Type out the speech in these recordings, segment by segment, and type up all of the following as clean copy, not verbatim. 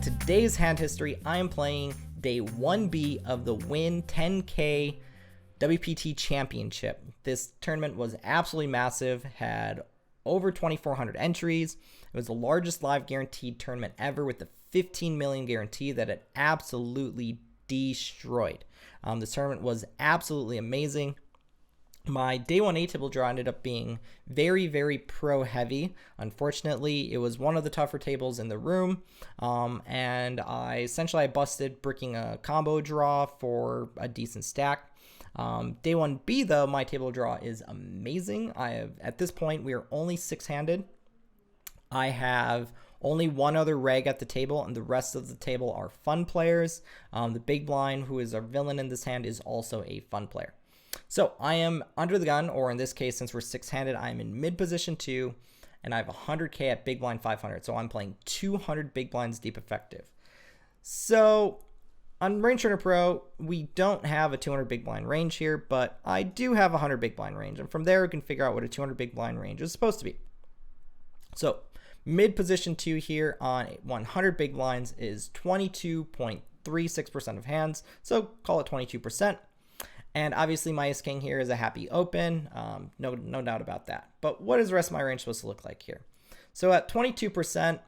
today's hand history, I am playing day 1B of the Win 10K WPT Championship. This tournament was absolutely massive, had over 2,400 entries. It was the largest live guaranteed tournament ever with the 15 million guarantee that it absolutely destroyed. This tournament was absolutely amazing. My day 1 atypical draw ended up being very, very pro heavy. Unfortunately, it was one of the tougher tables in the room, and I busted bricking a combo draw for a decent stack. Day 1B though, my table draw is amazing. At this point, we are only 6-handed. I have only one other reg at the table, and the rest of the table are fun players. The big blind, who is our villain in this hand, is also a fun player. So I am under the gun, or in this case, since we're 6-handed, I'm in mid position 2, and I have 100k at big blind 500. So I'm playing 200 big blinds deep effective. So on Range Trainer Pro, we don't have a 200 big blind range here, but I do have a 100 big blind range, and from there we can figure out what a 200 big blind range is supposed to be. So mid position 2 here on 100 big blinds is 22.36% of hands, so call it 22%. And obviously my ace king here is a happy open, no doubt about that. But what is the rest of my range supposed to look like here? So at 22%,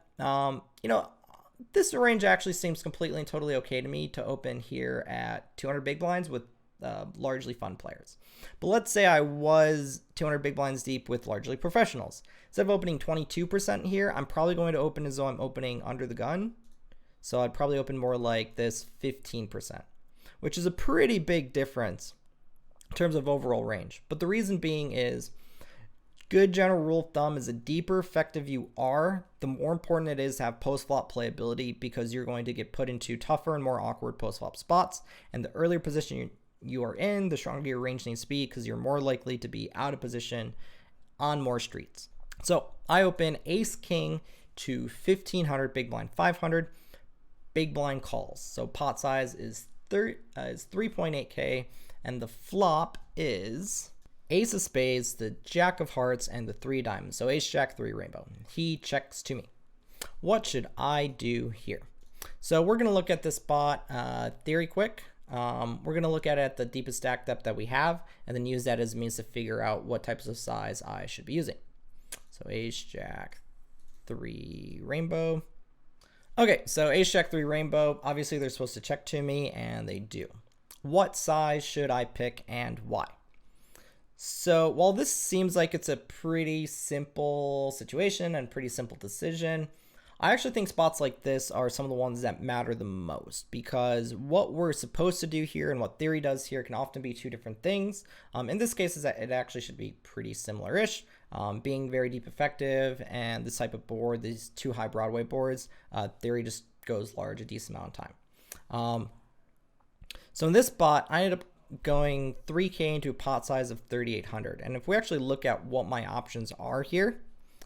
this range actually seems completely and totally okay to me to open here at 200 big blinds with largely fun players. But let's say I was 200 big blinds deep with largely professionals. Instead of opening 22% here, I'm probably going to open as though I'm opening under the gun. So I'd probably open more like this 15%, which is a pretty big difference in terms of overall range. But the reason being is, good general rule of thumb is the deeper effective you are, the more important it is to have post-flop playability, because you're going to get put into tougher and more awkward post-flop spots. And the earlier position you are in, the stronger your range needs to be, because you're more likely to be out of position on more streets. So I open ace king to 1500 big blind 500, big blind calls. So pot size is 3.8k, and the flop is ace of spades, the jack of hearts, and the 3 diamonds. So ace jack 3 rainbow. He checks to me. What should I do here? So we're going to look at this spot theory quick. We're going to look at it at the deepest stack depth that we have, and then use that as a means to figure out what types of size I should be using. So ace jack 3 rainbow. Okay, so ace jack 3 rainbow, obviously they're supposed to check to me, and they do. What size should I pick and why? So while this seems like it's a pretty simple situation and pretty simple decision, I actually think spots like this are some of the ones that matter the most, because what we're supposed to do here and what theory does here can often be two different things. In this case, it actually should be pretty similar-ish. Being very deep effective and this type of board, these two high Broadway boards, theory just goes large a decent amount of time. So in this spot, I ended up going 3k into a pot size of 3,800. And if we actually look at what my options are here,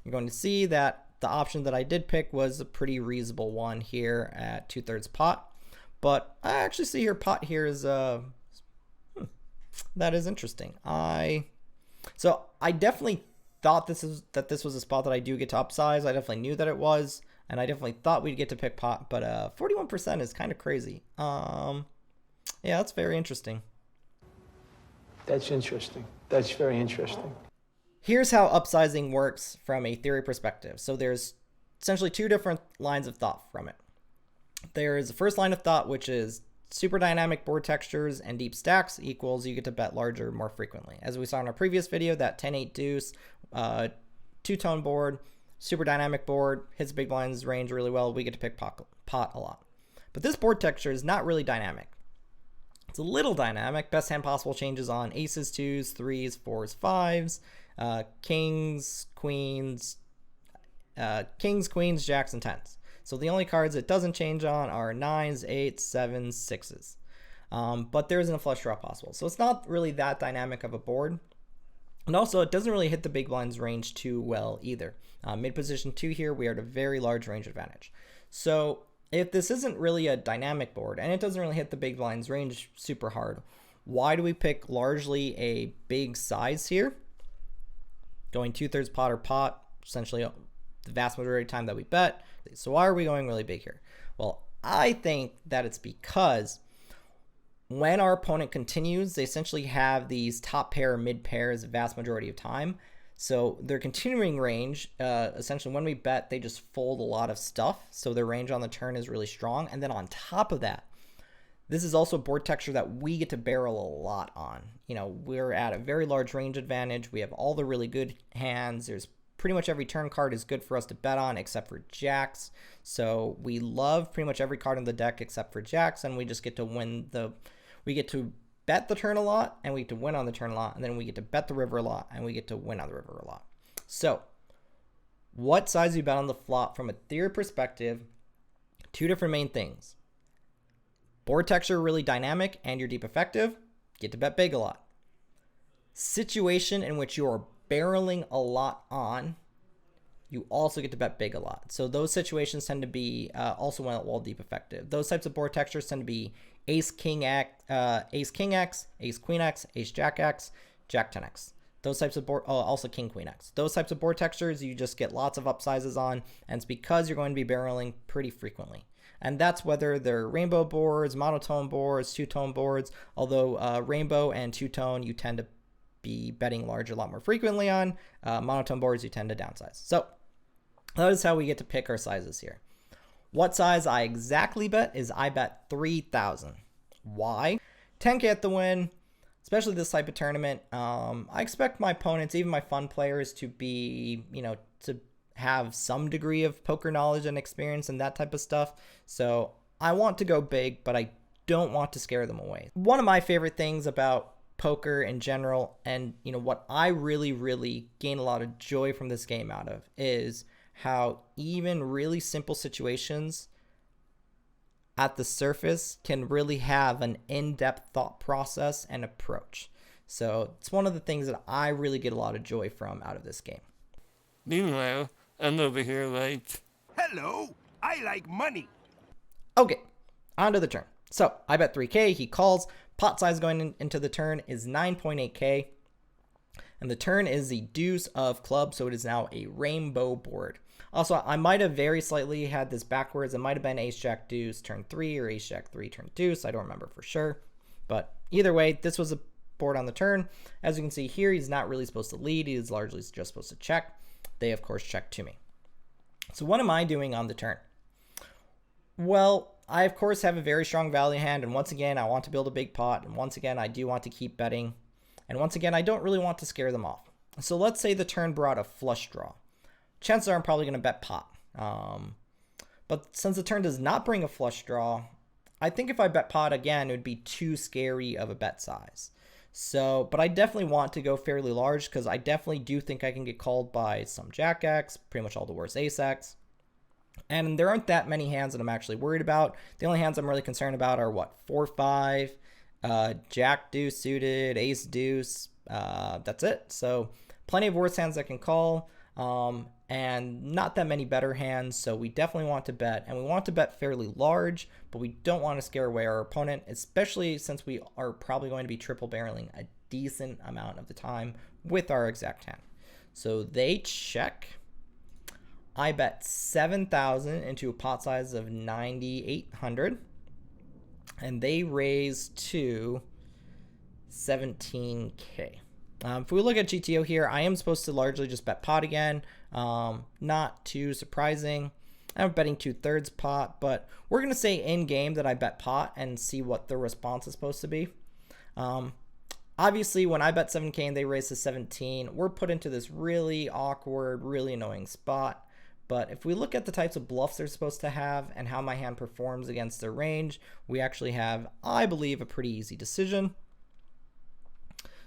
you're going to see that the option that I did pick was a pretty reasonable one here at 2/3 pot. But I actually see here pot here is that is interesting. So I definitely thought this was a spot that I do get to upsize. I definitely knew that it was, and I definitely thought we'd get to pick pot, but 41% is kind of crazy. Yeah, that's very interesting. That's interesting. That's very interesting. Here's how upsizing works from a theory perspective. So there's essentially two different lines of thought from it. There's the first line of thought, which is super dynamic board textures and deep stacks equals you get to bet larger more frequently. As we saw in our previous video, that 10-8 deuce, two-tone board, super dynamic board, hits big blinds range really well, we get to pick pot a lot. But this board texture is not really dynamic. It's a little dynamic. Best hand possible changes on aces, 2s, 3s, 4s, 5s, kings, queens, jacks, and 10s. So the only cards it doesn't change on are 9s, 8s, 7s, 6s. But there isn't a flush draw possible. So it's not really that dynamic of a board. And also, it doesn't really hit the big blinds range too well either. Mid position 2 here, we are at a very large range advantage. So if this isn't really a dynamic board, and it doesn't really hit the big blinds range super hard, why do we pick largely a big size here? Going 2/3 pot or pot, essentially the vast majority of the time that we bet. So why are we going really big here? Well, I think that it's because when our opponent continues, they essentially have these top pair or mid pairs the vast majority of time. So their continuing range, essentially when we bet, they just fold a lot of stuff. So their range on the turn is really strong. And then on top of that, this is also a board texture that we get to barrel a lot on. You know, we're at a very large range advantage. We have all the really good hands. There's pretty much every turn card is good for us to bet on except for jacks. So we love pretty much every card in the deck except for jacks, and we just get to we get to bet the turn a lot, and we get to win on the turn a lot, and then we get to bet the river a lot, and we get to win on the river a lot. So what size do you bet on the flop from a theory perspective? Two different main things. Board texture really dynamic and you're deep effective, get to bet big a lot. Situation in which you are barreling a lot on, you also get to bet big a lot. So those situations tend to be also well deep effective. Those types of board textures tend to be ace king x, ace king x, ace queen x, ace jack x, jack 10x. Those types of board, also king queen x. Those types of board textures you just get lots of upsizes on, and it's because you're going to be barreling pretty frequently. And that's whether they're rainbow boards, monotone boards, two-tone boards, although rainbow and two-tone you tend to be betting large a lot more frequently on. Monotone boards you tend to downsize. So that is how we get to pick our sizes here. What size I exactly bet is I bet 3,000. Why? 10K at the win, especially this type of tournament. I expect my opponents, even my fun players, to be, to have some degree of poker knowledge and experience and that type of stuff. So I want to go big, but I don't want to scare them away. One of my favorite things about poker in general, and what I really gain a lot of joy from this game out of, is how even really simple situations at the surface can really have an in-depth thought process and approach. So it's one of the things that I really get a lot of joy from out of this game. Meanwhile, I'm over here like, hello, I like money. Okay, on to the turn. So I bet 3K, he calls. Pot size going into the turn is 9.8K. And the turn is the deuce of clubs, so it is now a rainbow board. Also, I might have very slightly had this backwards. It might have been ace jack deuce turn 3 or ace jack 3 turn deuce. I don't remember for sure. But either way, this was a board on the turn. As you can see here, he's not really supposed to lead. He is largely just supposed to check. They, of course, check to me. So what am I doing on the turn? Well, I, of course, have a very strong value hand. And once again, I want to build a big pot. And once again, I do want to keep betting. And once again, I don't really want to scare them off. So let's say the turn brought a flush draw. Chances are I'm probably going to bet pot. But since the turn does not bring a flush draw, I think if I bet pot again, it would be too scary of a bet size. So, but I definitely want to go fairly large because I definitely do think I can get called by some Jack X, pretty much all the worst Ace X. And there aren't that many hands that I'm actually worried about. The only hands I'm really concerned about are 4-5, Jack Deuce suited, Ace Deuce. That's it. So plenty of worse hands I can call. And not that many better hands, so we definitely want to bet, and we want to bet fairly large, but we don't want to scare away our opponent, especially since we are probably going to be triple barreling a decent amount of the time with our exact hand. So they check. I bet 7,000 into a pot size of 9,800, and they raise to 17K. If we look at GTO here, I am supposed to largely just bet pot again. Not too surprising. I'm betting 2/3 pot, but we're going to say in game that I bet pot and see what the response is supposed to be. Obviously, when I bet 7K and they raise to 17, we're put into this really awkward, really annoying spot. But if we look at the types of bluffs they're supposed to have and how my hand performs against their range, we actually have, I believe, a pretty easy decision.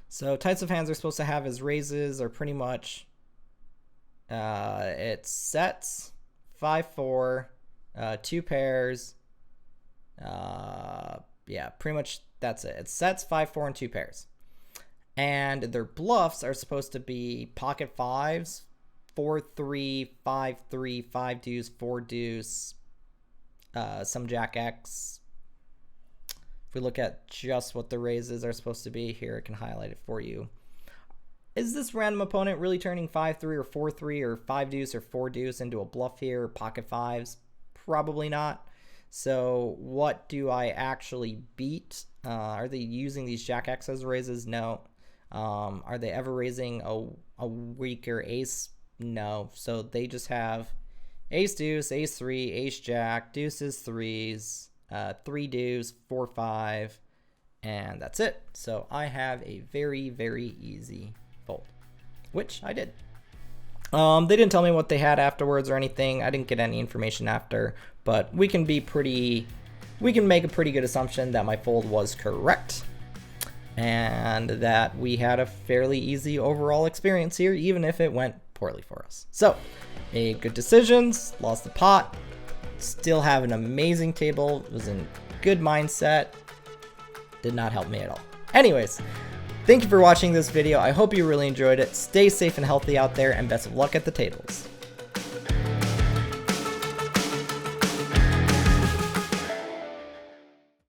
So types of hands they're supposed to have as raises are pretty much, it's sets, 5-4, 2 pairs. Yeah, pretty much that's it. It's sets, 5-4, and 2 pairs. And their bluffs are supposed to be pocket fives, 4-3, 5-3, 5 deuce, 4 deuce, some Jack X. If we look at just what the raises are supposed to be here, I can highlight it for you. Is this random opponent really turning 5-3 or 4-3 or 5 deuce or 4 deuce into a bluff here, pocket fives? Probably not. So what do I actually beat? Are they using these Jack X as raises? No. Are they ever raising a weaker ace? No. So they just have ace deuce, ace three, ace jack, deuces, threes, three deuce, 4-5, and that's it. So I have a very, very easy fold, which I did. They didn't tell me what they had afterwards or anything. I didn't get any information after, but we can make a pretty good assumption that my fold was correct and that we had a fairly easy overall experience here, even if it went poorly for us. So, made good decisions, lost the pot, still have an amazing table, was in good mindset, did not help me at all. Anyways, thank you for watching this video. I hope you really enjoyed it. Stay safe and healthy out there, and best of luck at the tables.